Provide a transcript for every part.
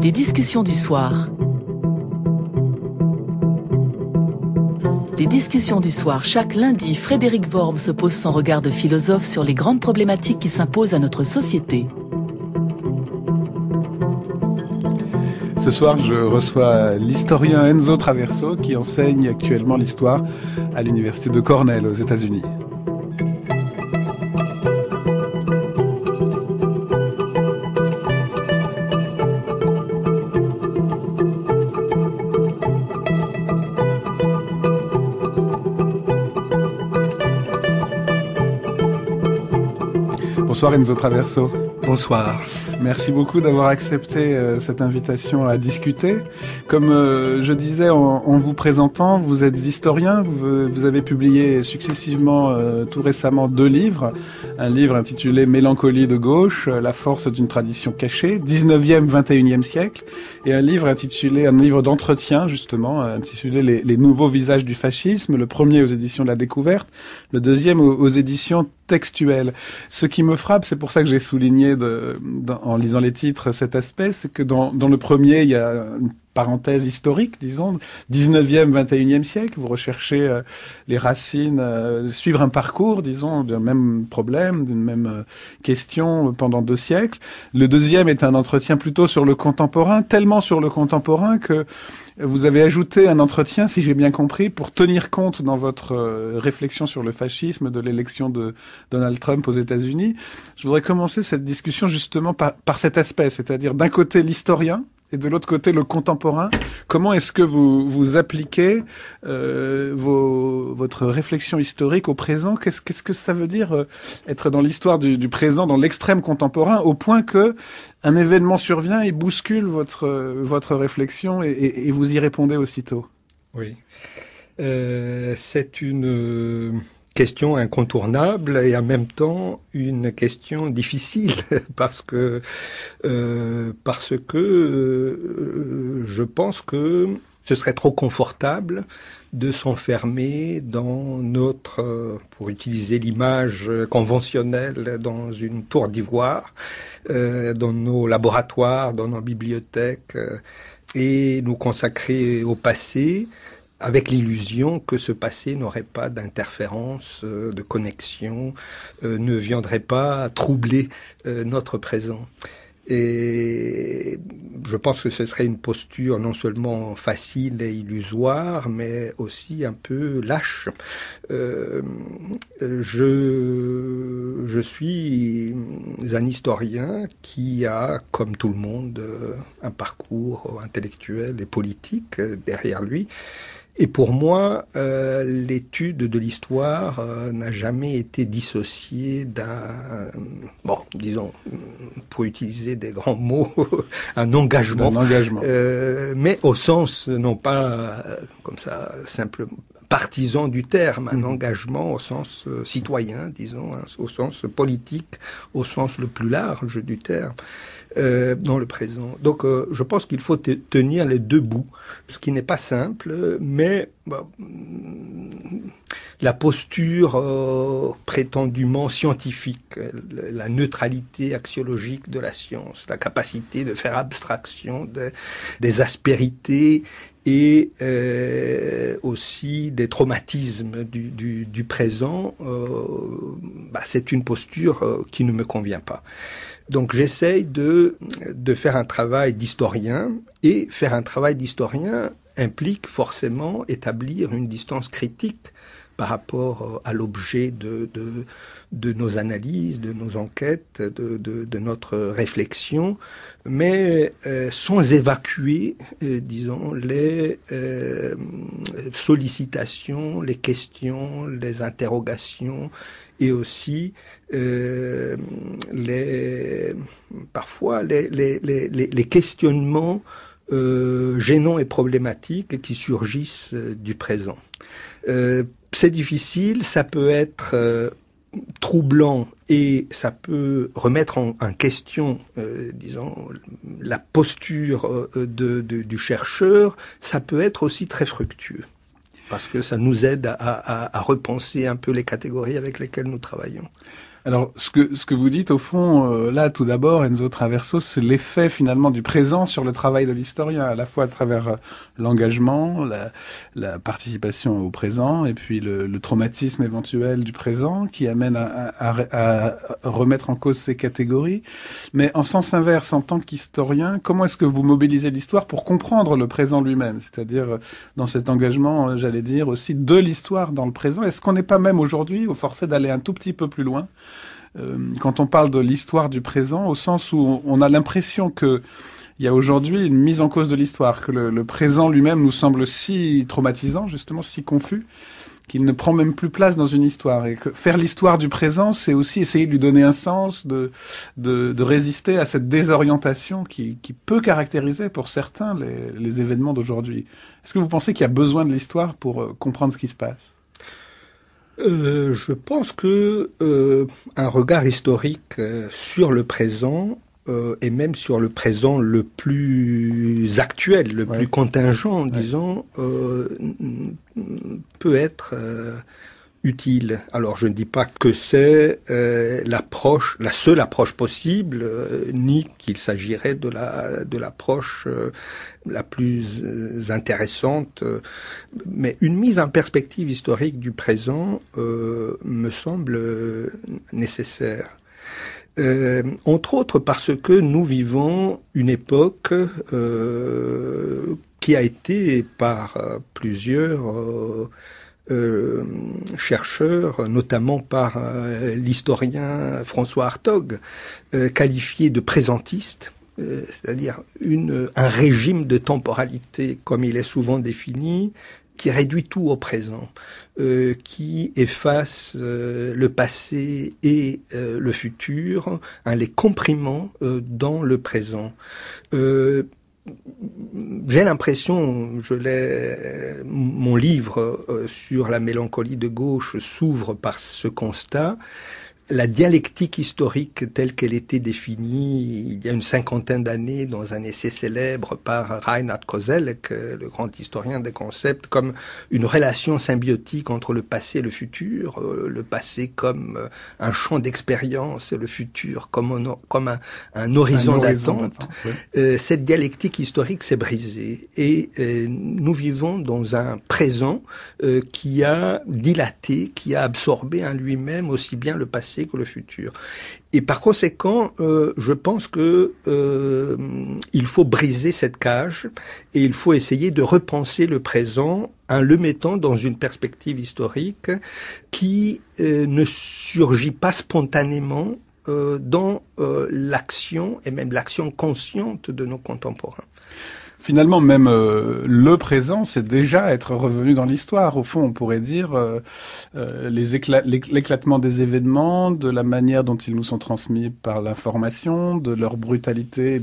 Les discussions du soir. Les discussions du soir. Chaque lundi, Frédéric Worm se pose son regard de philosophe sur les grandes problématiques qui s'imposent à notre société. Ce soir, je reçois l'historien Enzo Traverso qui enseigne actuellement l'histoire à l'université de Cornell aux États-Unis. Bonsoir Enzo Traverso. Bonsoir. Merci beaucoup d'avoir accepté cette invitation à discuter. Comme je disais en vous présentant, vous êtes historien, vous avez publié successivement tout récemment 2 livres. Un livre intitulé Mélancolie de gauche, la force d'une tradition cachée, 19e, 21e siècle, et un livre d'entretien justement, intitulé les nouveaux visages du fascisme, le premier aux éditions de la Découverte, le deuxième aux éditions textuelles. Ce qui me frappe, c'est pour ça que j'ai souligné en lisant les titres cet aspect, c'est que dans le premier, il y a une parenthèse historique, disons, 19e, 21e siècle, vous recherchez les racines, suivre un parcours, disons, d'un même problème, d'une même question pendant 2 siècles. Le deuxième est un entretien plutôt sur le contemporain, tellement sur le contemporain que vous avez ajouté un entretien, si j'ai bien compris, pour tenir compte dans votre réflexion sur le fascisme de l'élection de Donald Trump aux États-Unis. Je voudrais commencer cette discussion justement par cet aspect, c'est-à-dire d'un côté l'historien et de l'autre côté le contemporain. Comment est-ce que vous appliquez votre réflexion historique au présent? Qu'est-ce que ça veut dire être dans l'histoire du présent, dans l'extrême contemporain, au point que un événement survient et bouscule votre réflexion et vous y répondez aussitôt? Oui. C'est une question incontournable et en même temps une question difficile parce que je pense que ce serait trop confortable de s'enfermer dans notre, pour utiliser l'image conventionnelle, dans une tour d'ivoire, dans nos laboratoires, dans nos bibliothèques, et nous consacrer au passé, avec l'illusion que ce passé n'aurait pas d'interférence, de connexion, ne viendrait pas troubler notre présent. Et je pense que ce serait une posture non seulement facile et illusoire, mais aussi un peu lâche. Je suis un historien qui a, comme tout le monde, un parcours intellectuel et politique derrière lui. Et pour moi, l'étude de l'histoire n'a jamais été dissociée disons, pour utiliser des grands mots, un engagement. Mais au sens, non pas comme ça, simple partisan du terme, un engagement au sens citoyen, disons, au sens politique, au sens le plus large du terme. Dans le présent. Donc, je pense qu'il faut tenir les 2 bouts, ce qui n'est pas simple, mais la posture prétendument scientifique, la neutralité axiologique de la science, la capacité de faire abstraction des aspérités et aussi des traumatismes du présent, c'est une posture qui ne me convient pas. Donc j'essaye de faire un travail d'historien, et faire un travail d'historien implique forcément établir une distance critique par rapport à l'objet de nos analyses, de nos enquêtes, de notre réflexion, mais sans évacuer, disons, les sollicitations, les questions, les interrogations, et aussi parfois les questionnements gênants et problématiques qui surgissent du présent. C'est difficile, ça peut être troublant et ça peut remettre en question, disons, la posture du chercheur. Ça peut être aussi très fructueux, parce que ça nous aide à repenser un peu les catégories avec lesquelles nous travaillons. Alors, ce que vous dites, au fond, là, tout d'abord, Enzo Traverso, c'est l'effet finalement du présent sur le travail de l'historien, à la fois à travers l'engagement, la participation au présent, et puis le traumatisme éventuel du présent, qui amène à remettre en cause ces catégories. Mais en sens inverse, en tant qu'historien, comment est-ce que vous mobilisez l'histoire pour comprendre le présent lui-même? C'est-à-dire, dans cet engagement, j'allais dire, aussi de l'histoire dans le présent. Est-ce qu'on n'est pas même aujourd'hui forcé d'aller un tout petit peu plus loin quand on parle de l'histoire du présent, au sens où on a l'impression que il y a aujourd'hui une mise en cause de l'histoire, que le présent lui-même nous semble si traumatisant, justement, si confus, qu'il ne prend même plus place dans une histoire. Et que faire l'histoire du présent, c'est aussi essayer de lui donner un sens, de résister à cette désorientation qui peut caractériser pour certains les événements d'aujourd'hui. Est-ce que vous pensez qu'il y a besoin de l'histoire pour comprendre ce qui se passe ? Je pense que un regard historique sur le présent et même sur le présent le plus actuel, le plus contingent, disons, peut être utile. Alors, je ne dis pas que c'est la seule approche possible, ni qu'il s'agirait de l'approche la plus intéressante, mais une mise en perspective historique du présent me semble nécessaire. Entre autres parce que nous vivons une époque qui a été par plusieurs chercheurs, notamment par l'historien François Hartog, qualifié de présentiste, c'est-à-dire un régime de temporalité, comme il est souvent défini, qui réduit tout au présent, qui efface le passé et le futur, en les comprimant dans le présent. J'ai l'impression, mon livre sur la mélancolie de gauche s'ouvre par ce constat. La dialectique historique telle qu'elle était définie il y a une 50aine d'années dans un essai célèbre par Reinhard Koselleck, le grand historien des concepts, comme une relation symbiotique entre le passé et le futur, le passé comme un champ d'expérience et le futur comme un horizon d'attente. Oui. Cette dialectique historique s'est brisée et nous vivons dans un présent qui a dilaté, qui a absorbé en lui-même aussi bien le passé que le futur. Et par conséquent, je pense que il faut briser cette cage et il faut essayer de repenser le présent en le mettant dans une perspective historique qui ne surgit pas spontanément dans l'action et même l'action consciente de nos contemporains. Finalement, même le présent, c'est déjà être revenu dans l'histoire. Au fond, on pourrait dire l'éclatement des événements, de la manière dont ils nous sont transmis par l'information, de leur brutalité,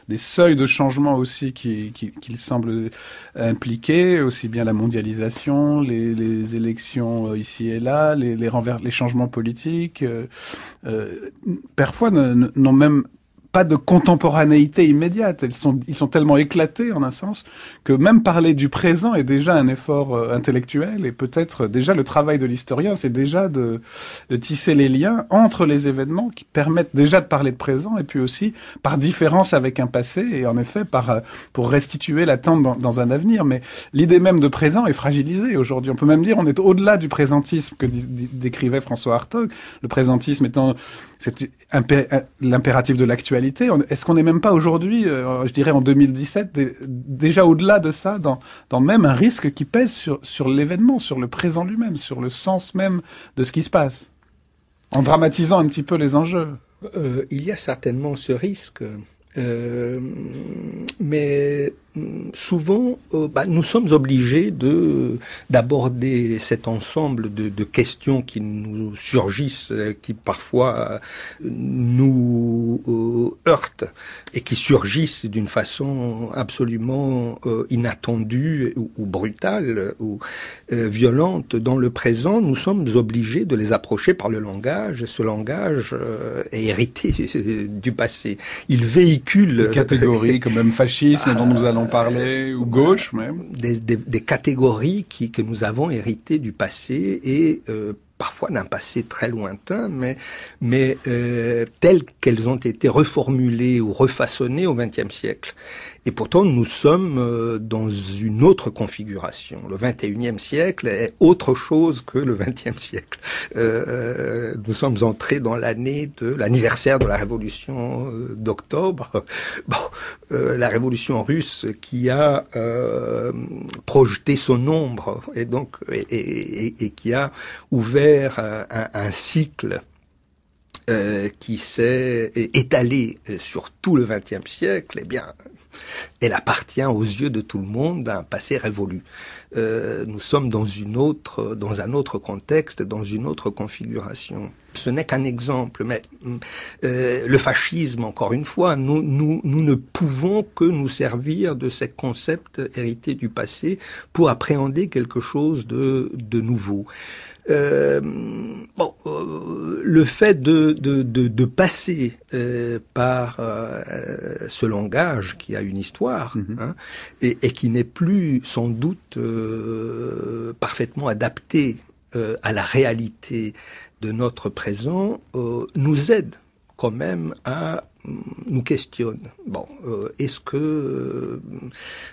des seuils de changement aussi qu'ils semblent impliquer, aussi bien la mondialisation, les élections ici et là, les changements politiques, parfois n'ont même pas de contemporanéité immédiate. Ils sont tellement éclatés, en un sens, que même parler du présent est déjà un effort intellectuel, et peut-être déjà le travail de l'historien, c'est déjà de tisser les liens entre les événements qui permettent déjà de parler de présent, et puis aussi par différence avec un passé, et en effet pour restituer l'attente dans un avenir. Mais l'idée même de présent est fragilisée aujourd'hui. On peut même dire on est au-delà du présentisme que décrivait François Hartog. Le présentisme étant l'impératif de l'actualité. Est-ce qu'on n'est même pas aujourd'hui, je dirais en 2017, déjà au-delà de ça, dans même un risque qui pèse sur l'événement, sur le présent lui-même, sur le sens même de ce qui se passe, en dramatisant un petit peu les enjeux? Il y a certainement ce risque, mais souvent, nous sommes obligés d'aborder cet ensemble de questions qui nous surgissent, qui parfois nous heurtent et qui surgissent d'une façon absolument inattendue ou brutale ou violente dans le présent. Nous sommes obligés de les approcher par le langage, et ce langage est hérité du passé. Il véhicule des catégories comme même fascisme dont nous allons parler, ou gauche même. Des catégories que nous avons héritées du passé et parfois d'un passé très lointain, mais telles qu'elles ont été reformulées ou refaçonnées au XXe siècle. Et pourtant, nous sommes dans une autre configuration. Le XXIe siècle est autre chose que le XXe siècle. Nous sommes entrés dans l'année de l'anniversaire de la révolution d'octobre. La révolution russe qui a projeté son ombre et donc et qui a ouvert un cycle qui s'est étalé sur tout le XXe siècle, eh bien, elle appartient aux yeux de tout le monde à un passé révolu. Nous sommes dans un autre contexte, dans une autre configuration. Ce n'est qu'un exemple, mais le fascisme, encore une fois, nous ne pouvons que nous servir de ces concepts hérités du passé pour appréhender quelque chose de nouveau. Le fait de passer par ce langage qui a une histoire, et qui n'est plus sans doute parfaitement adapté à la réalité de notre présent, nous aide quand même à nous questionne. Est-ce que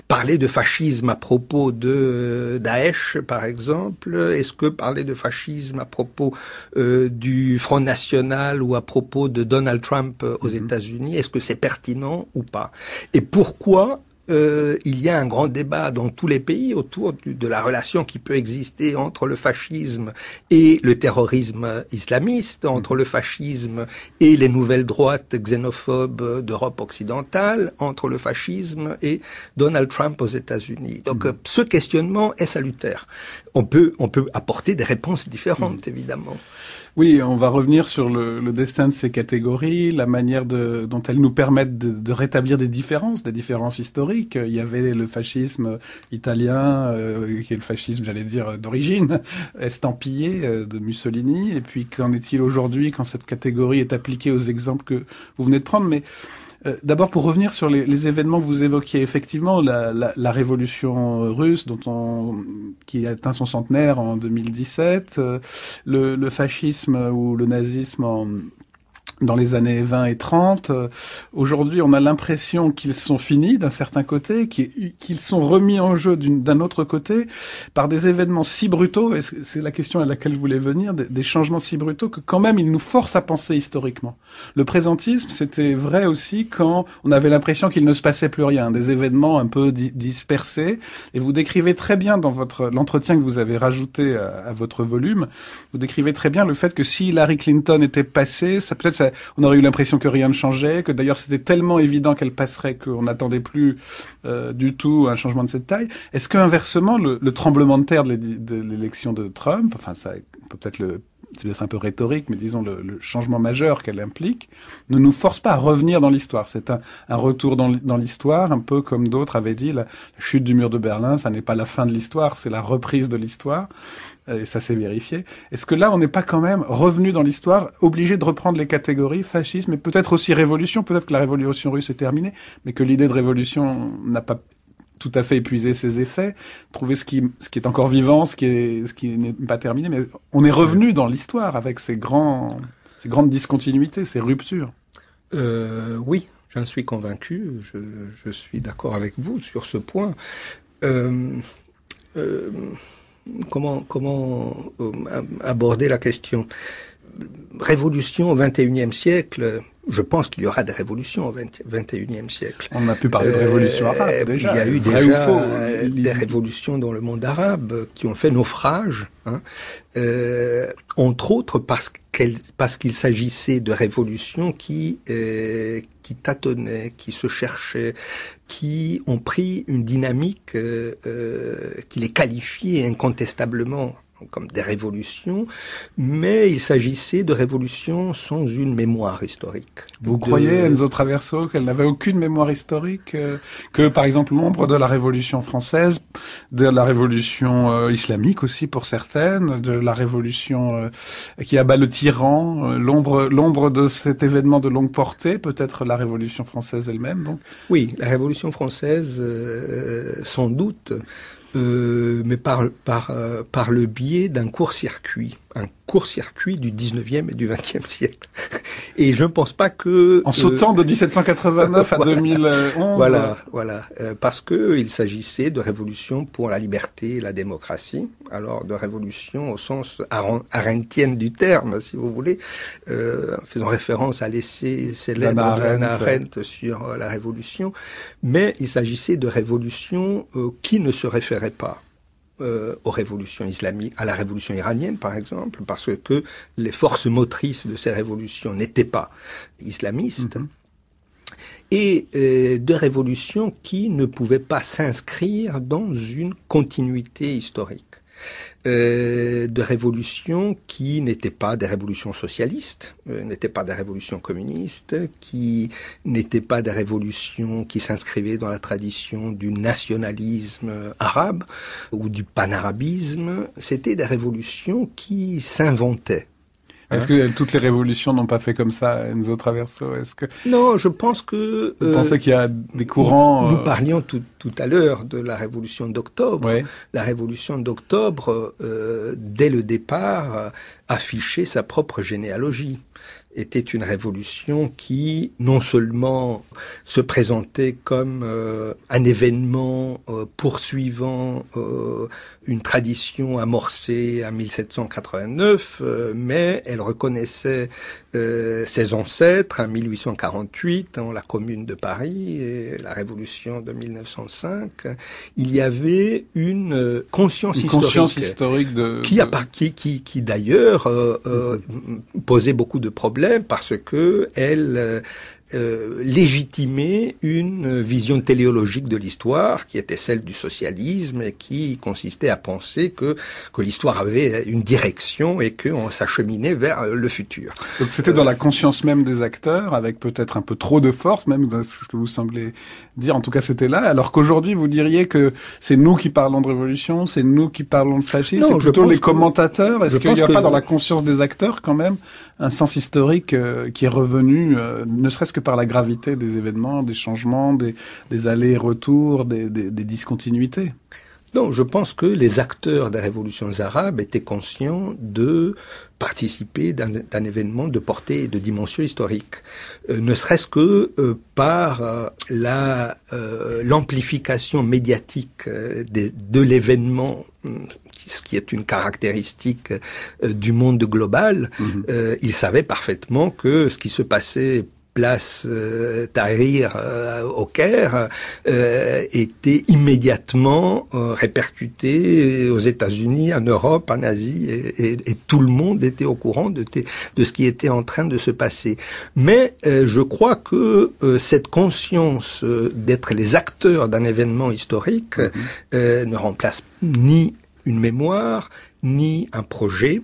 parler de fascisme à propos de Daesh, par exemple, est-ce que parler de fascisme à propos du Front National ou à propos de Donald Trump aux États-Unis, est-ce que c'est pertinent ou pas? Et pourquoi il y a un grand débat dans tous les pays autour de la relation qui peut exister entre le fascisme et le terrorisme islamiste, entre le fascisme et les nouvelles droites xénophobes d'Europe occidentale, entre le fascisme et Donald Trump aux États-Unis. Donc ce questionnement est salutaire. On peut apporter des réponses différentes, évidemment. Oui, on va revenir sur le destin de ces catégories, la manière dont elles nous permettent de rétablir des différences historiques. Il y avait le fascisme italien, qui est le fascisme, j'allais dire, d'origine, estampillé de Mussolini. Et puis, qu'en est-il aujourd'hui quand cette catégorie est appliquée aux exemples que vous venez de prendre? Mais d'abord, pour revenir sur les événements que vous évoquiez, effectivement, la révolution russe, qui a atteint son centenaire en 2017, le fascisme ou le nazisme dans les années 20 et 30. Aujourd'hui, on a l'impression qu'ils sont finis d'un certain côté, qu'ils sont remis en jeu d'un autre côté par des événements si brutaux, et c'est la question à laquelle je voulais venir, des changements si brutaux que quand même ils nous forcent à penser historiquement. Le présentisme, c'était vrai aussi quand on avait l'impression qu'il ne se passait plus rien, des événements un peu dispersés, et vous décrivez très bien dans l'entretien que vous avez rajouté à votre volume, vous décrivez très bien le fait que si Hillary Clinton était passée, on aurait eu l'impression que rien ne changeait, que d'ailleurs c'était tellement évident qu'elle passerait qu'on n'attendait plus du tout un changement de cette taille. Est-ce qu'inversement, le tremblement de terre de l'élection de Trump, enfin ça peut-être c'est peut-être un peu rhétorique, mais disons le changement majeur qu'elle implique, ne nous force pas à revenir dans l'histoire. C'est un retour dans l'histoire, un peu comme d'autres avaient dit, la chute du mur de Berlin, ça n'est pas la fin de l'histoire, c'est la reprise de l'histoire. Et ça s'est vérifié. Est-ce que là, on n'est pas quand même revenu dans l'histoire, obligé de reprendre les catégories fascisme, et peut-être aussi révolution, peut-être que la révolution russe est terminée, mais que l'idée de révolution n'a pas tout à fait épuisé ses effets, trouver ce qui est encore vivant, ce qui n'est pas terminé, mais on est revenu dans l'histoire avec ces grandes discontinuités, ces ruptures. Oui, j'en suis convaincu, je suis d'accord avec vous sur ce point. Comment aborder la question? Révolution au XXIe siècle, je pense qu'il y aura des révolutions au XXIe siècle. On a pu parler de révolution arabe, déjà. Il y a eu déjà des révolutions dans le monde arabe qui ont fait naufrage, entre autres parce qu'il s'agissait de révolutions qui tâtonnaient, qui se cherchaient, qui ont pris une dynamique qui les qualifiait incontestablement comme des révolutions, mais il s'agissait de révolutions sans une mémoire historique. Vous croyez, Enzo Traverso, qu'elle n'avait aucune mémoire historique, que par exemple l'ombre de la Révolution française, de la Révolution islamique aussi pour certaines, de la Révolution qui abat le tyran, l'ombre de cet événement de longue portée, peut-être la Révolution française elle-même, donc? Oui, la Révolution française, sans doute, mais par le biais d'un court-circuit. un court-circuit du 19e et du 20e siècle. Et je ne pense pas que... En sautant de 1789 à voilà, 2011. Voilà. Parce que il s'agissait de révolution pour la liberté et la démocratie. Alors, de révolution au sens arendtienne du terme, si vous voulez, faisant référence à l'essai célèbre de Hannah Arendt sur la révolution. Mais il s'agissait de révolution qui ne se référait pas aux révolutions islamiques, à la révolution iranienne par exemple, parce que les forces motrices de ces révolutions n'étaient pas islamistes, et de révolutions qui ne pouvaient pas s'inscrire dans une continuité historique. De révolutions qui n'étaient pas des révolutions socialistes, n'étaient pas des révolutions communistes, qui n'étaient pas des révolutions qui s'inscrivaient dans la tradition du nationalisme arabe ou du panarabisme. C'était des révolutions qui s'inventaient. Est-ce que toutes les révolutions n'ont pas fait comme ça, Enzo Traverso? Est-ce que... Non, je pense que... Vous pensez qu'il y a des courants... Nous parlions tout à l'heure de la révolution d'octobre. Ouais. La révolution d'octobre, dès le départ, affichait sa propre généalogie. Était une révolution qui, non seulement se présentait comme un événement poursuivant une tradition amorcée en 1789, mais elle reconnaissait ses ancêtres en 1848, dans la Commune de Paris et la Révolution de 1905. Il y avait une conscience historique qui d'ailleurs posait beaucoup de problèmes parce que elle légitimait une vision téléologique de l'histoire qui était celle du socialisme et qui consistait à penser que l'histoire avait une direction et qu'on s'acheminait vers le futur. Donc c'était dans la conscience même des acteurs, avec peut-être un peu trop de force, même dans ce que vous semblez dire. En tout cas, c'était là. Alors qu'aujourd'hui, vous diriez que c'est nous qui parlons de révolution, c'est nous qui parlons de fascisme, c'est plutôt les commentateurs. Est-ce qu'il n'y a pas dans la conscience des acteurs quand même un sens historique qui est revenu, ne serait-ce que par la gravité des événements, des changements, des allers-retours, des discontinuités? Non, je pense que les acteurs des révolutions arabes étaient conscients de participer d'un événement de portée et de dimension historique, ne serait-ce que par l'amplification médiatique de l'événement, ce qui est une caractéristique du monde global. Ils savaient parfaitement que ce qui se passait place Tahrir au Caire était immédiatement répercuté aux États-Unis, en Europe, en Asie, et tout le monde était au courant de ce qui était en train de se passer. Mais je crois que cette conscience d'être les acteurs d'un événement historique ne remplace ni une mémoire, ni un projet,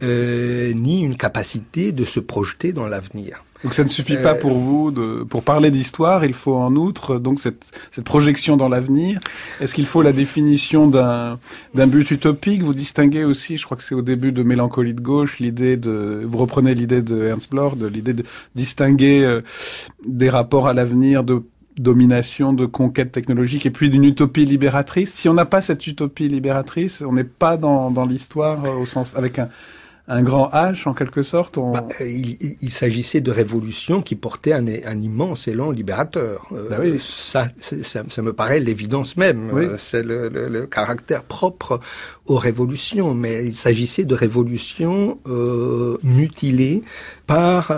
ni une capacité de se projeter dans l'avenir. Donc ça ne suffit pas pour vous pour parler d'histoire, il faut en outre donc cette projection dans l'avenir. Est-ce qu'il faut la définition d'un but utopique? Vous distinguez aussi, je crois que c'est au début de Mélancolie de gauche, vous reprenez l'idée de Ernst Bloch, de l'idée de distinguer des rapports à l'avenir, de domination, de conquête technologique, et puis d'une utopie libératrice. Si on n'a pas cette utopie libératrice, on n'est pas dans l'histoire au sens avec un grand H, en quelque sorte. Il s'agissait de révolutions qui portaient un immense élan libérateur. Oui. Ça me paraît l'évidence même. Oui. C'est le caractère propre aux révolutions. Mais il s'agissait de révolutions mutilées par,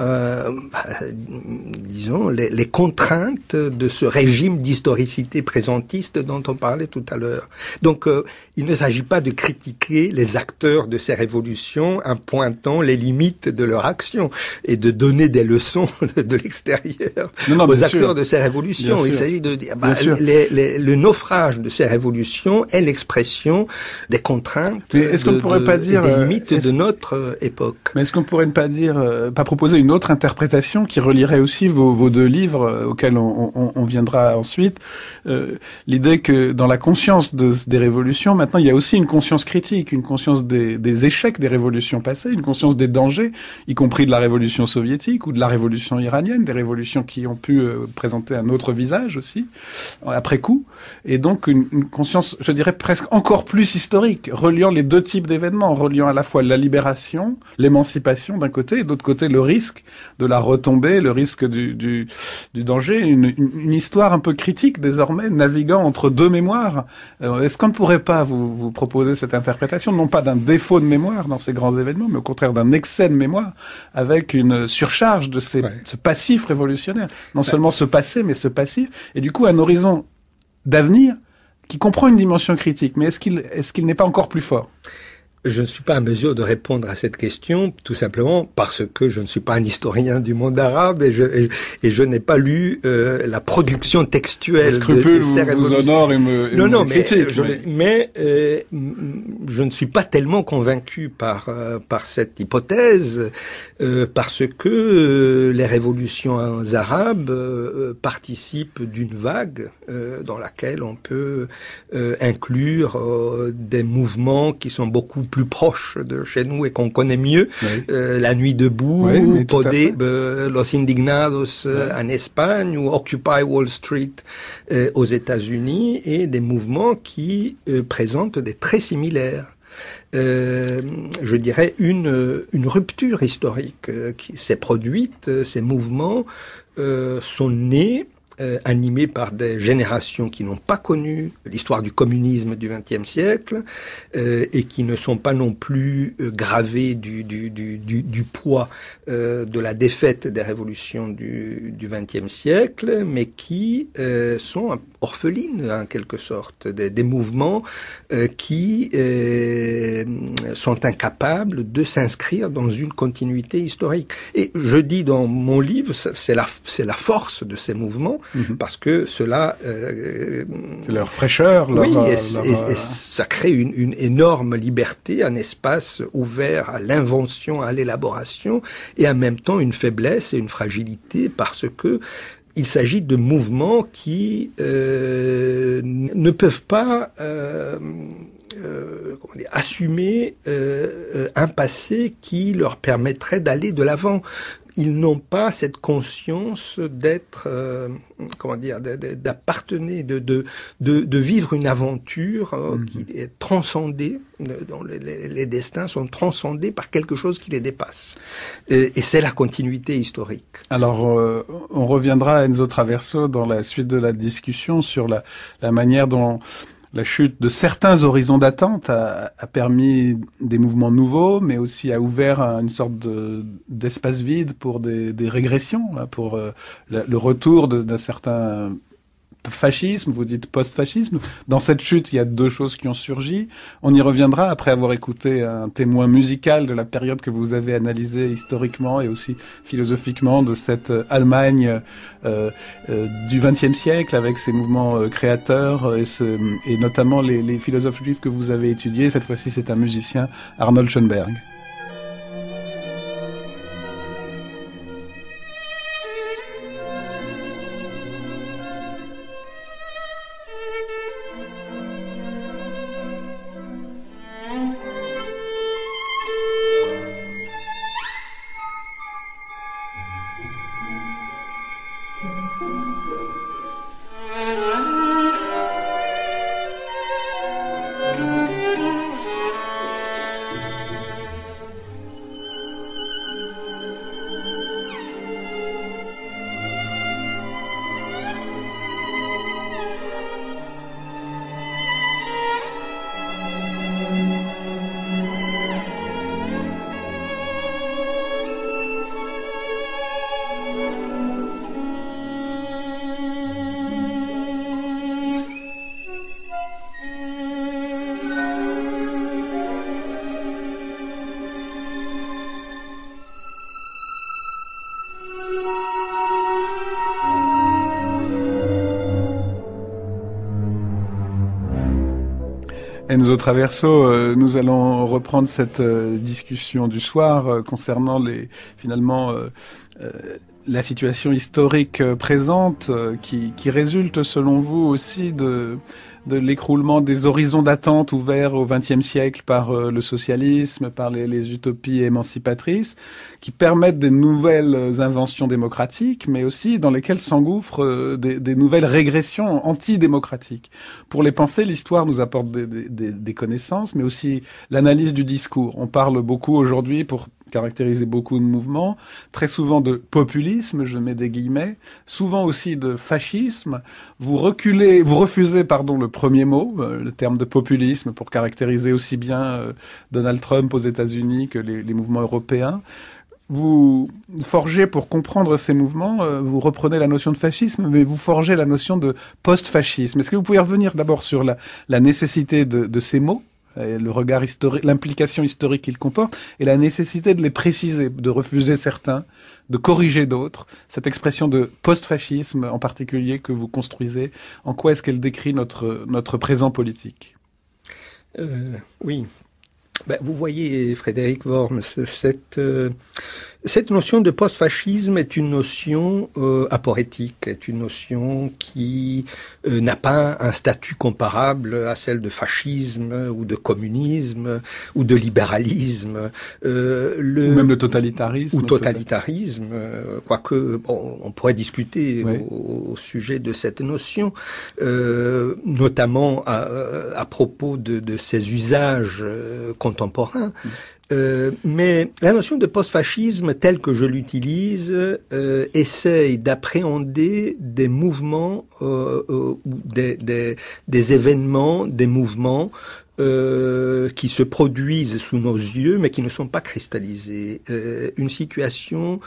disons, les contraintes de ce régime d'historicité présentiste dont on parlait tout à l'heure. Donc, il ne s'agit pas de critiquer les acteurs de ces révolutions en pointant les limites de leur action et de donner des leçons de l'extérieur aux acteurs de ces révolutions. Il s'agit de dire le naufrage de ces révolutions est l'expression des contraintes et des limites de notre époque. Mais est-ce qu'on pourrait pas proposer une autre interprétation qui relierait aussi vos deux livres auxquels on viendra ensuite, l'idée que dans la conscience des révolutions, maintenant il y a aussi une conscience critique, une conscience des échecs des révolutions. passées, une conscience des dangers, y compris de la révolution soviétique ou de la révolution iranienne, des révolutions qui ont pu présenter un autre visage aussi, après coup. Et donc une conscience, je dirais, presque encore plus historique, reliant les deux types d'événements, reliant à la fois la libération, l'émancipation d'un côté, et d'autre côté le risque de la retombée, le risque du danger, une histoire un peu critique désormais, naviguant entre deux mémoires. Est-ce qu'on ne pourrait pas vous proposer cette interprétation, non pas d'un défaut de mémoire dans ces grands événements, mais au contraire d'un excès de mémoire, avec une surcharge de ce passif révolutionnaire, non seulement ce passé, mais ce passif, et du coup un horizon d'avenir qui comprend une dimension critique, mais est-ce qu'il n'est pas encore plus fort ? Je ne suis pas en mesure de répondre à cette question, tout simplement parce que je ne suis pas un historien du monde arabe et je n'ai pas lu la production textuelle. Les scrupules vous honorent et me critiquent. Mais je ne suis pas tellement convaincu par cette hypothèse parce que les révolutions arabes participent d'une vague dans laquelle on peut inclure des mouvements qui sont beaucoup plus proche de chez nous et qu'on connaît mieux, La Nuit debout, Los Indignados en Espagne ou Occupy Wall Street aux États-Unis, et des mouvements qui présentent des traits similaires. Je dirais une rupture historique qui s'est produite. Ces mouvements sont nés animés par des générations qui n'ont pas connu l'histoire du communisme du XXe siècle et qui ne sont pas non plus gravés du poids de la défaite des révolutions du XXe siècle, mais qui sont orphelines en quelque sorte, des mouvements qui sont incapables de s'inscrire dans une continuité historique. Et je dis dans mon livre, c'est la force de ces mouvements, parce que cela... c'est leur fraîcheur. Et ça crée une énorme liberté, un espace ouvert à l'invention, à l'élaboration, et en même temps une faiblesse et une fragilité, parce que il s'agit de mouvements qui ne peuvent pas assumer un passé qui leur permettrait d'aller de l'avant. Ils n'ont pas cette conscience d'être, d'appartenir, de vivre une aventure qui est transcendée, dont les destins sont transcendés par quelque chose qui les dépasse. Et c'est la continuité historique. Alors, on reviendra à Enzo Traverso dans la suite de la discussion sur la manière dont la chute de certains horizons d'attente a permis des mouvements nouveaux, mais aussi a ouvert une sorte d'espace vide pour des régressions, pour le retour d'un certain fascisme, vous dites post-fascisme. Dans cette chute, il y a deux choses qui ont surgi. On y reviendra après avoir écouté un témoin musical de la période que vous avez analysée historiquement et aussi philosophiquement de cette Allemagne du XXe siècle avec ses mouvements créateurs et notamment les philosophes juifs que vous avez étudiés. Cette fois-ci, c'est un musicien, Arnold Schoenberg. Enzo Traverso, nous allons reprendre cette discussion du soir concernant la situation historique présente qui résulte selon vous aussi de l'écroulement des horizons d'attente ouverts au XXe siècle par le socialisme, par les utopies émancipatrices, qui permettent des nouvelles inventions démocratiques, mais aussi dans lesquelles s'engouffrent des nouvelles régressions antidémocratiques. Pour les penser, l'histoire nous apporte des connaissances, mais aussi l'analyse du discours. On parle beaucoup aujourd'hui, pour caractériser beaucoup de mouvements, très souvent de populisme, je mets des guillemets, souvent aussi de fascisme. Vous refusez, le premier mot, le terme de populisme, pour caractériser aussi bien Donald Trump aux États-Unis que les mouvements européens. Vous forgez, pour comprendre ces mouvements, vous reprenez la notion de fascisme, mais vous forgez la notion de post-fascisme. Est-ce que vous pouvez revenir d'abord sur la nécessité de ces mots, et le regard historique, l'implication historique qu'ils comportent, et la nécessité de les préciser, de refuser certains, de corriger d'autres. Cette expression de post-fascisme en particulier que vous construisez, en quoi est-ce qu'elle décrit notre présent politique ? Oui. Vous voyez, Frédéric Worms, cette notion de post-fascisme est une notion aporétique, est une notion qui n'a pas un statut comparable à celle de fascisme ou de communisme ou de libéralisme. Ou même le totalitarisme. Ou totalitarisme, quoique on pourrait discuter au sujet de cette notion, notamment à propos de ses usages contemporains. Mais la notion de post-fascisme, telle que je l'utilise, essaye d'appréhender des mouvements, des événements, des mouvements qui se produisent sous nos yeux, mais qui ne sont pas cristallisés. Une situation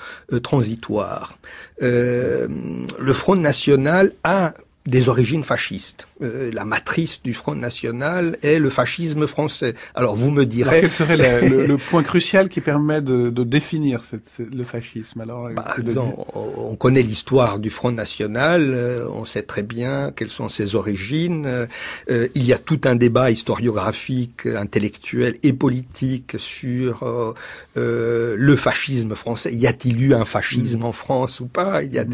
transitoire. Le Front National a des origines fascistes. La matrice du Front National est le fascisme français. Alors vous me direz... Alors, quel serait le point crucial qui permet de définir le fascisme? Alors, on connaît l'histoire du Front National, on sait très bien quelles sont ses origines. Il y a tout un débat historiographique, intellectuel et politique sur le fascisme français. Y a-t-il eu un fascisme en France ou pas? Il y a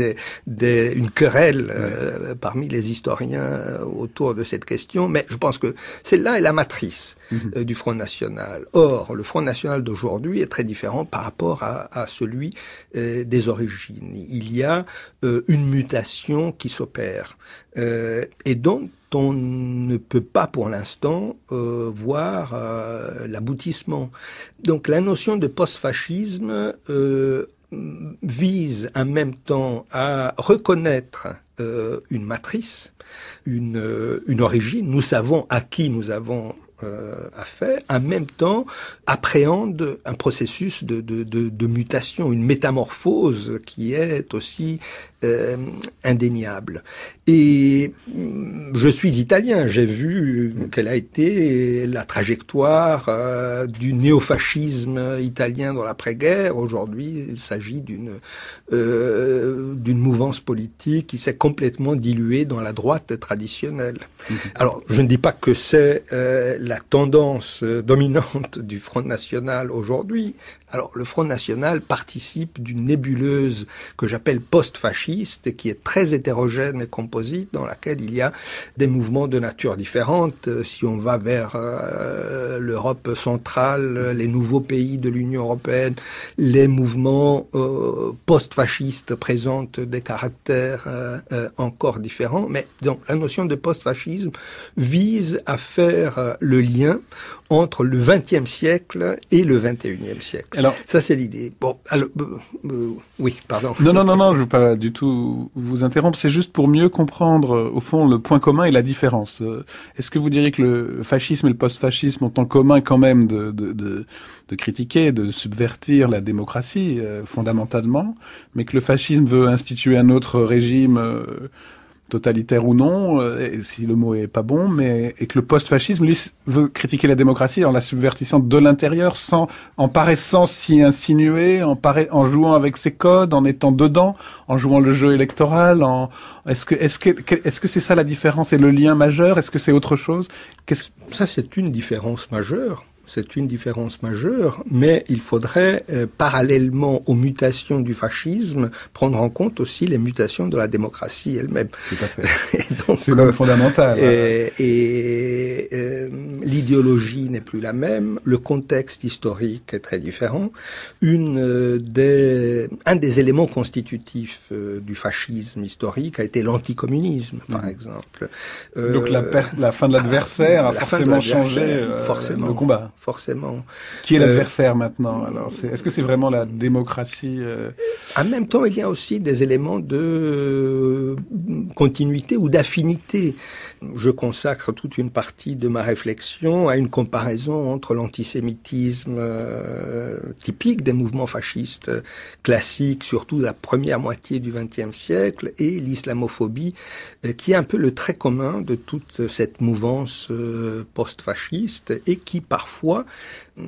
une querelle parmi les historiens autour de cette question, mais je pense que celle-là est la matrice du Front National. Or, le Front National d'aujourd'hui est très différent par rapport à celui des origines. Il y a une mutation qui s'opère et dont on ne peut pas pour l'instant voir l'aboutissement. Donc la notion de post-fascisme vise en même temps à reconnaître une matrice, une origine. Nous savons à qui nous avons affaire. En même temps, appréhende un processus de mutation, une métamorphose qui est aussi indéniable. Et je suis italien, j'ai vu quelle a été la trajectoire du néofascisme italien dans l'après-guerre. Aujourd'hui, il s'agit d'une mouvance politique qui s'est complètement diluée dans la droite traditionnelle. Alors, je ne dis pas que c'est la tendance dominante du Front National aujourd'hui. Alors, le Front National participe d'une nébuleuse que j'appelle post-fasciste, qui est très hétérogène et composite, dans laquelle il y a des mouvements de nature différente. Si on va vers l'Europe centrale, les nouveaux pays de l'Union européenne, les mouvements post-fascistes présentent des caractères encore différents. Mais donc, la notion de post-fascisme vise à faire le lien entre le XXe siècle et le XXIe siècle. Alors, ça, c'est l'idée. Bon, alors, oui, pardon. Non, je ne veux pas du tout vous interrompre. C'est juste pour mieux comprendre, au fond, le point commun et la différence. Est-ce que vous diriez que le fascisme et le post-fascisme ont en commun quand même de critiquer, de subvertir la démocratie, fondamentalement, mais que le fascisme veut instituer un autre régime totalitaire ou non, si le mot est pas bon, et que le post-fascisme, lui, veut critiquer la démocratie en la subvertissant de l'intérieur, en paraissant s'y insinuer, en jouant avec ses codes, en étant dedans, en jouant le jeu électoral, est-ce que c'est ça la différence et le lien majeur? Est-ce que c'est autre chose? Ça, c'est une différence majeure. c'est une différence majeure, mais il faudrait, parallèlement aux mutations du fascisme, prendre en compte aussi les mutations de la démocratie elle-même. Tout à fait. C'est même fondamental. L'idéologie n'est plus la même, le contexte historique est très différent. Un des éléments constitutifs du fascisme historique a été l'anticommunisme, par exemple. Donc la fin de l'adversaire a forcément changé le combat. Forcément. Qui est l'adversaire maintenant? Alors, est-ce que c'est vraiment la démocratie En même temps, il y a aussi des éléments de continuité ou d'affinité. Je consacre toute une partie de ma réflexion à une comparaison entre l'antisémitisme typique des mouvements fascistes classiques, surtout la première moitié du XXe siècle, et l'islamophobie, qui est un peu le trait commun de toute cette mouvance post-fasciste et qui parfois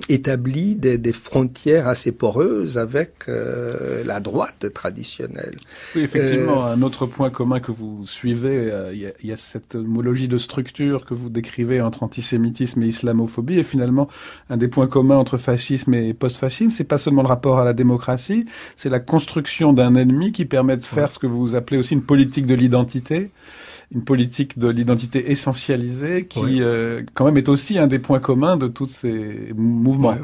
établit des frontières assez poreuses avec la droite traditionnelle. Oui, effectivement, un autre point commun que vous suivez, il y a cette homologie de structure que vous décrivez entre antisémitisme et islamophobie, et finalement, un des points communs entre fascisme et post-fascisme, c'est pas seulement le rapport à la démocratie, c'est la construction d'un ennemi qui permet de faire ce que vous appelez aussi une politique de l'identité. Une politique de l'identité essentialisée qui, quand même, est aussi un des points communs de tous ces mouvements.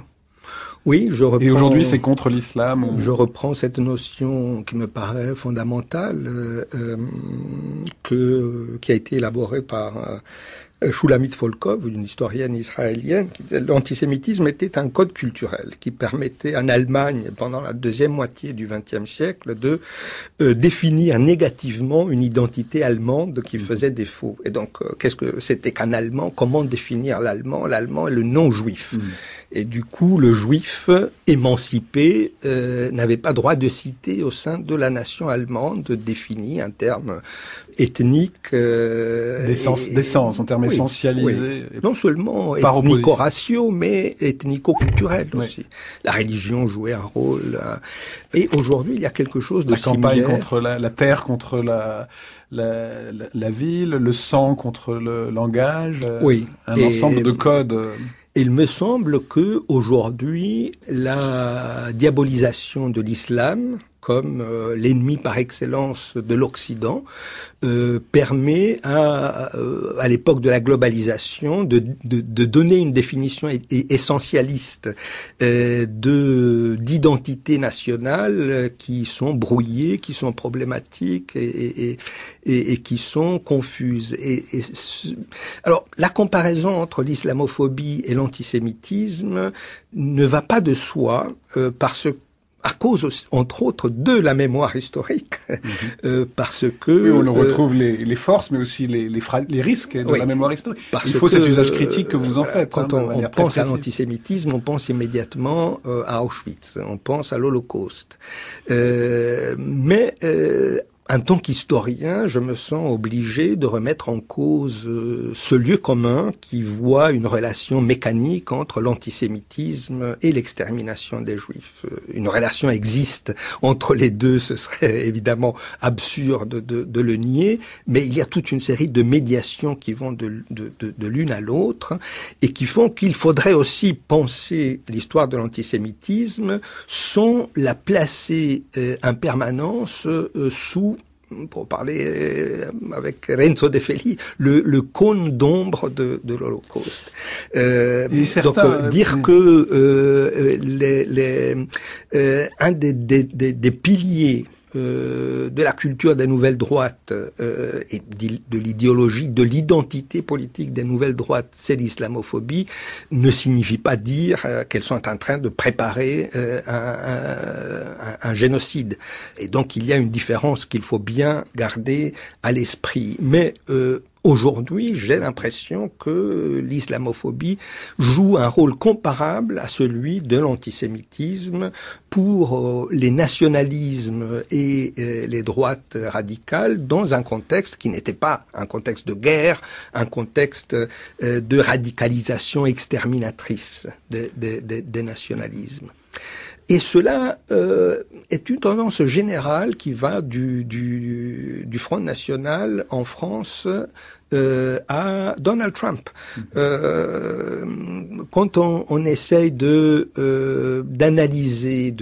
Oui, je reprends. Et aujourd'hui, c'est contre l'islam. Je reprends cette notion qui me paraît fondamentale, qui a été élaborée par Shulamit Volkov, une historienne israélienne, qui disait l'antisémitisme était un code culturel qui permettait en Allemagne, pendant la deuxième moitié du XXe siècle, de définir négativement une identité allemande qui faisait défaut. Et donc, qu'est-ce que c'était qu'un Allemand? Comment définir l'Allemand? L'Allemand est le non-juif. Et du coup, le juif émancipé n'avait pas droit de citer au sein de la nation allemande défini un terme ethnique. D'essence, en termes essentialisés. Oui. Non seulement ethnico-raciaux, mais ethnico-culturels aussi. La religion jouait un rôle. Et aujourd'hui, il y a quelque chose de similaire. La campagne contre la terre, contre la ville, le sang contre le langage. Un ensemble de codes. Il me semble que aujourd'hui, la diabolisation de l'islam comme l'ennemi par excellence de l'Occident permet à l'époque de la globalisation de donner une définition essentialiste d'identité nationale qui sont brouillées, qui sont problématiques et qui sont confuses. Alors la comparaison entre l'islamophobie et l'antisémitisme ne va pas de soi à cause, entre autres, de la mémoire historique, parce que... Oui, on retrouve les forces, mais aussi les risques de la mémoire historique. Il faut cet usage critique que vous en faites. Quand on pense à l'antisémitisme, on pense immédiatement à Auschwitz, on pense à l'Holocauste. Mais en tant qu'historien, je me sens obligé de remettre en cause ce lieu commun qui voit une relation mécanique entre l'antisémitisme et l'extermination des Juifs. Une relation existe entre les deux, ce serait évidemment absurde de le nier, mais il y a toute une série de médiations qui vont de l'une à l'autre et qui font qu'il faudrait aussi penser l'histoire de l'antisémitisme sans la placer en permanence sous, pour parler avec Renzo De Feli, le cône d'ombre de l'Holocauste. Donc dire que un des piliers de la culture des nouvelles droites et de l'idéologie, de l'identité politique des nouvelles droites, c'est l'islamophobie, ne signifie pas dire qu'elles sont en train de préparer un génocide. Et donc il y a une différence qu'il faut bien garder à l'esprit. Mais aujourd'hui, j'ai l'impression que l'islamophobie joue un rôle comparable à celui de l'antisémitisme pour les nationalismes et les droites radicales dans un contexte qui n'était pas un contexte de guerre, un contexte de radicalisation exterminatrice des nationalismes. Et cela est une tendance générale qui va du Front National en France à Donald Trump. Quand on essaye d'analyser et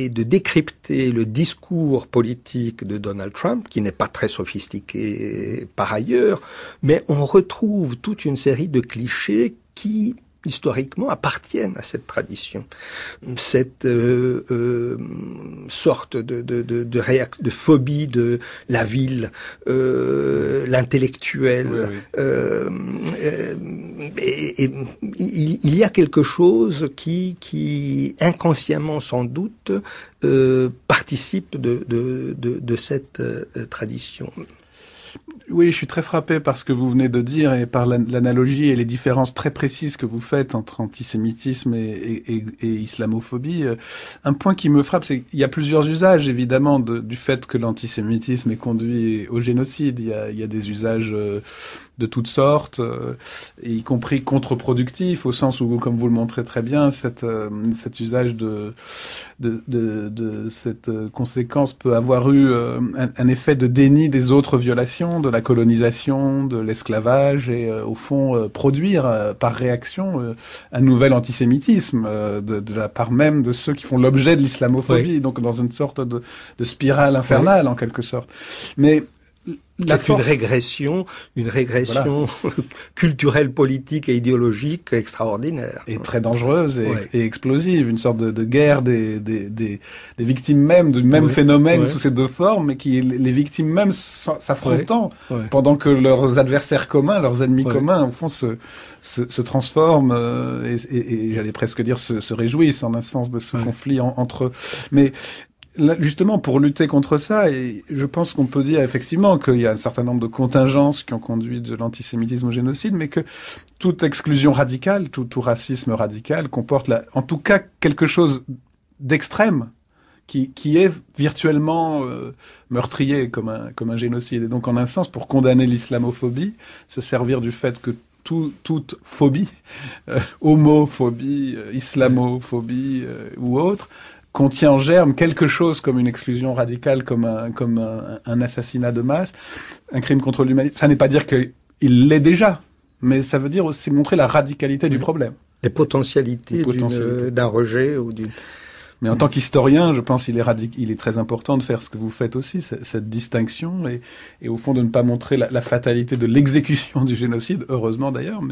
de décrypter le discours politique de Donald Trump, qui n'est pas très sophistiqué par ailleurs, mais on retrouve toute une série de clichés qui historiquement appartiennent à cette tradition, cette sorte de phobie de la ville, l'intellectuel. Et il y a quelque chose qui inconsciemment sans doute participe de cette tradition. Oui, je suis très frappé par ce que vous venez de dire et par l'analogie et les différences très précises que vous faites entre antisémitisme et islamophobie. Un point qui me frappe, c'est qu'il y a plusieurs usages, évidemment, du fait que l'antisémitisme est conduit au génocide. Il y a des usages de toutes sortes, y compris contre-productifs, au sens où, comme vous le montrez très bien, cet usage de cette conséquence peut avoir eu un effet de déni des autres violations, de la colonisation, de l'esclavage, et au fond produire par réaction un nouvel antisémitisme de la part même de ceux qui font l'objet de l'islamophobie, oui. Donc dans une sorte de spirale infernale, oui. En quelque sorte. Mais c'est une régression voilà. Culturelle, politique et idéologique extraordinaire. Et très dangereuse et explosive, une sorte de guerre des victimes même du même phénomène sous ces deux formes, mais qui les victimes même s'affrontant pendant que leurs adversaires communs, leurs ennemis communs, au fond se transforment et j'allais presque dire se réjouissent en un sens de ce conflit entre eux. Mais là, justement, pour lutter contre ça, et je pense qu'on peut dire effectivement qu'il y a un certain nombre de contingences qui ont conduit de l'antisémitisme au génocide, mais que toute exclusion radicale, tout racisme radical comporte en tout cas quelque chose d'extrême qui est virtuellement meurtrier comme un génocide. Et donc, en un sens, pour condamner l'islamophobie, se servir du fait que toute phobie, homophobie, islamophobie ou autre, contient en germe quelque chose comme une exclusion radicale, comme un assassinat de masse, un crime contre l'humanité. Ça n'est pas dire qu'il l'est déjà, mais ça veut dire aussi montrer la radicalité du problème. Les potentialités d'un rejet ou d'une... Mais en tant qu'historien, je pense qu'il est très important de faire ce que vous faites aussi, cette distinction, et au fond de ne pas montrer la fatalité de l'exécution du génocide, heureusement d'ailleurs,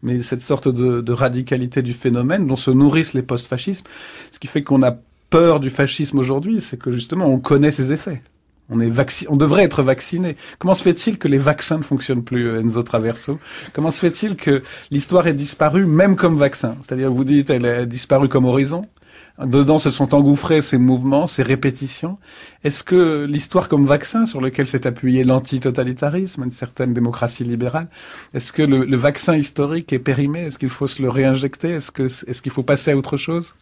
mais cette sorte de radicalité du phénomène dont se nourrissent les post-fascismes. Ce qui fait qu'on a peur du fascisme aujourd'hui, c'est que justement on connaît ses effets. On devrait être vacciné. Comment se fait-il que les vaccins ne fonctionnent plus, Enzo Traverso? Comment se fait-il que l'histoire ait disparu même comme vaccin? C'est-à-dire, vous dites, elle a disparu comme horizon. Dedans se sont engouffrés ces mouvements, ces répétitions. Est-ce que l'histoire comme vaccin sur lequel s'est appuyé l'antitotalitarisme, une certaine démocratie libérale, est-ce que le vaccin historique est périmé? Est-ce qu'il faut se le réinjecter? Est-ce qu'il faut passer à autre chose?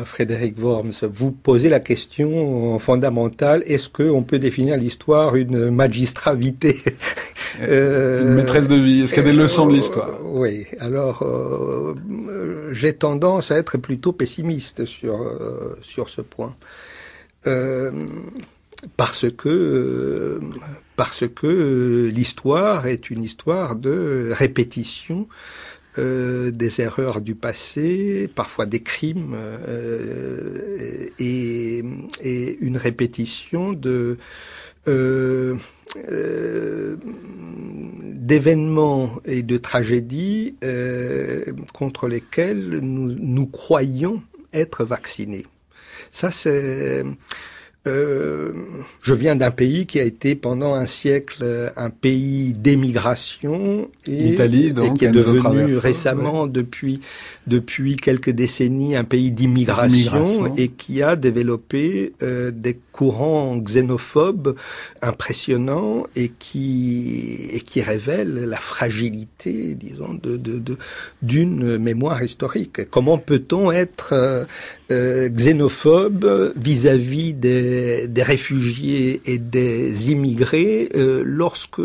Frédéric Worms, vous posez la question fondamentale, est-ce qu'on peut définir l'histoire une magistravité? Une maîtresse de vie, est-ce qu'il y a des leçons de l'histoire? Oui, alors j'ai tendance à être plutôt pessimiste sur ce point. Parce que l'histoire est une histoire de répétition des erreurs du passé, parfois des crimes, et une répétition d'événements et de tragédies contre lesquels nous croyons être vaccinés. Ça, c'est... je viens d'un pays qui a été pendant un siècle un pays d'émigration et qui est devenu récemment, depuis quelques décennies, un pays d'immigration et qui a développé des courants xénophobes impressionnants et qui révèlent la fragilité, disons, d'une mémoire historique. Comment peut-on être xénophobe vis-à-vis des des réfugiés et des immigrés lorsque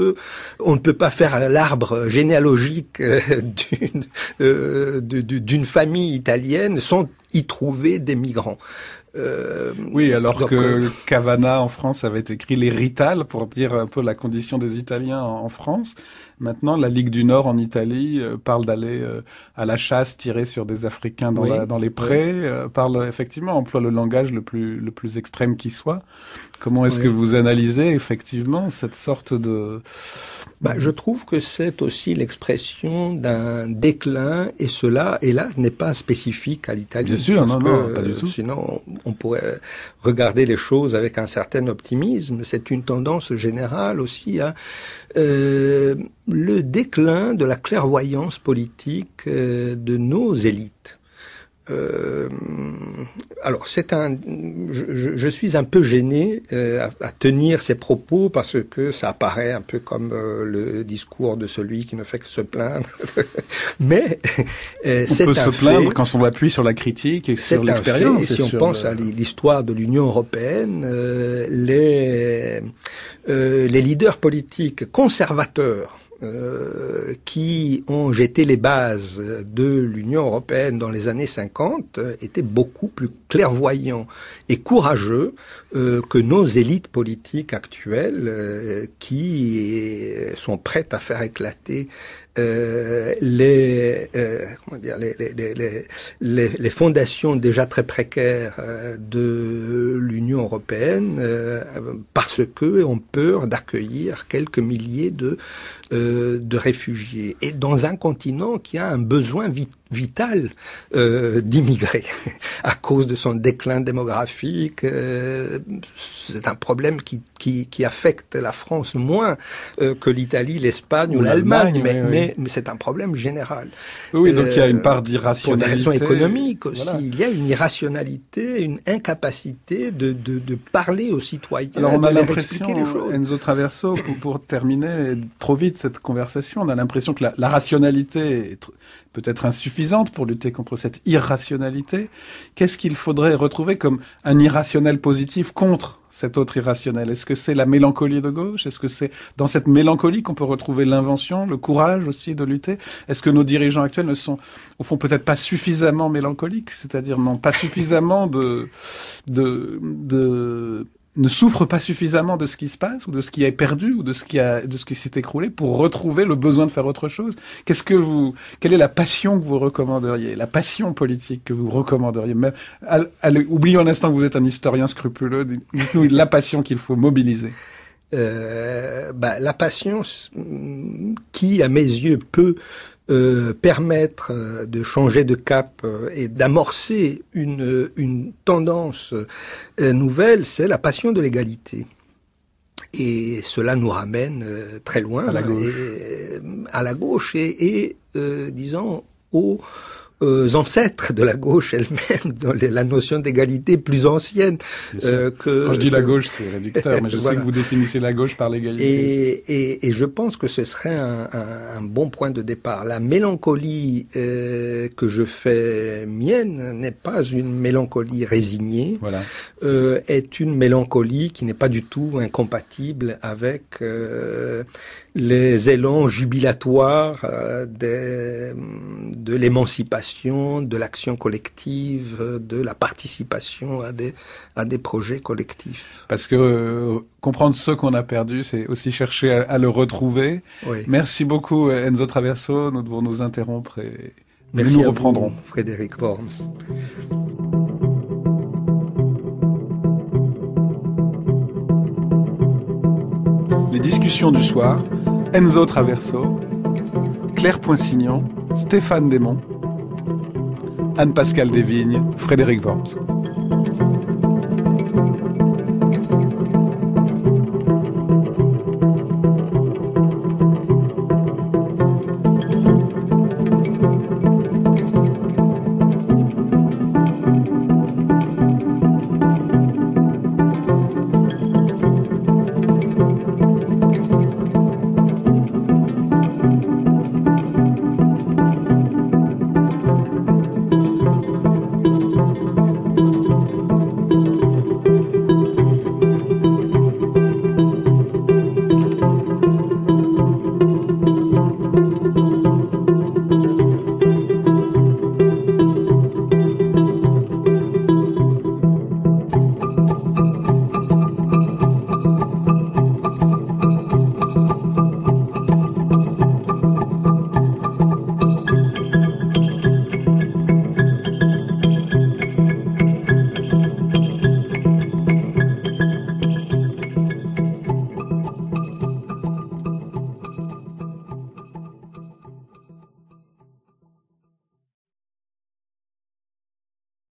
on ne peut pas faire l'arbre généalogique d'une famille italienne sans y trouver des migrants. Oui, alors que Cavana en France avait écrit les Ritales pour dire un peu la condition des Italiens en France. Maintenant, la Ligue du Nord en Italie parle d'aller à la chasse, tirer sur des Africains dans les prés, emploie le langage le plus extrême qui soit. Comment est-ce que vous analysez effectivement cette sorte de... Je trouve que c'est aussi l'expression d'un déclin, et cela, hélas, n'est pas spécifique à l'Italie. Bien sûr, non, pas du tout. Sinon, on pourrait regarder les choses avec un certain optimisme. C'est une tendance générale aussi à le déclin de la clairvoyance politique de nos élites. Alors je suis un peu gêné à tenir ces propos parce que ça apparaît un peu comme le discours de celui qui ne fait que se plaindre. Mais on peut se plaindre quand on appuie sur la critique et sur l'expérience. Si on pense à l'histoire de l'Union européenne, les leaders politiques conservateurs qui ont jeté les bases de l'Union européenne dans les années 50 étaient beaucoup plus clairvoyants et courageux que nos élites politiques actuelles qui sont prêtes à faire éclater les fondations déjà très précaires de l'Union européenne parce que ont peur d'accueillir quelques milliers de réfugiés, et dans un continent qui a un besoin vital d'immigrer à cause de son déclin démographique. C'est un problème qui affecte la France moins que l'Italie, l'Espagne ou l'Allemagne, mais c'est un problème général. Oui, donc il y a une part d'irrationalité. Pour des raisons économiques aussi. Voilà. Il y a une irrationalité, une incapacité de parler aux citoyens, alors on de a leur l'impression, expliquer les choses. Enzo Traverso, pour terminer trop vite cette conversation, on a l'impression que la rationalité est peut-être insuffisante pour lutter contre cette irrationalité. Qu'est-ce qu'il faudrait retrouver comme un irrationnel positif contre cet autre irrationnel? Est-ce que c'est la mélancolie de gauche? Est-ce que c'est dans cette mélancolie qu'on peut retrouver l'invention, le courage aussi de lutter? Est-ce que nos dirigeants actuels ne sont, au fond, peut-être pas suffisamment mélancoliques, c'est-à-dire n'ont pas suffisamment ne souffrent pas suffisamment de ce qui se passe, ou de ce qui est perdu, ou de ce qui s'est écroulé, pour retrouver le besoin de faire autre chose? Quelle est la passion que vous recommanderiez, la passion politique que vous recommanderiez? Même, oublions un instant que vous êtes un historien scrupuleux, dites-nous la passion qu'il faut mobiliser. La passion qui, à mes yeux, peut permettre de changer de cap et d'amorcer une tendance nouvelle, c'est la passion de l'égalité. Et cela nous ramène très loin à la gauche et disons aux ancêtres de la gauche elle-même, dans la notion d'égalité plus ancienne que... Quand je dis la gauche, c'est réducteur, mais je sais que vous définissez la gauche par l'égalité. Et je pense que ce serait un bon point de départ. La mélancolie que je fais mienne n'est pas une mélancolie résignée, est une mélancolie qui n'est pas du tout incompatible avec les élans jubilatoires de l'émancipation, de l'action collective, de la participation à des projets collectifs. Parce que comprendre ce qu'on a perdu, c'est aussi chercher à le retrouver. Oui. Merci beaucoup Enzo Traverso, nous devons nous interrompre et nous reprendrons. Vous, Frédéric Worms. Les discussions du soir, Enzo Traverso, Claire Poinsignon, Stéphane Desmond, Anne-Pascale Desvignes, Frédéric Worms.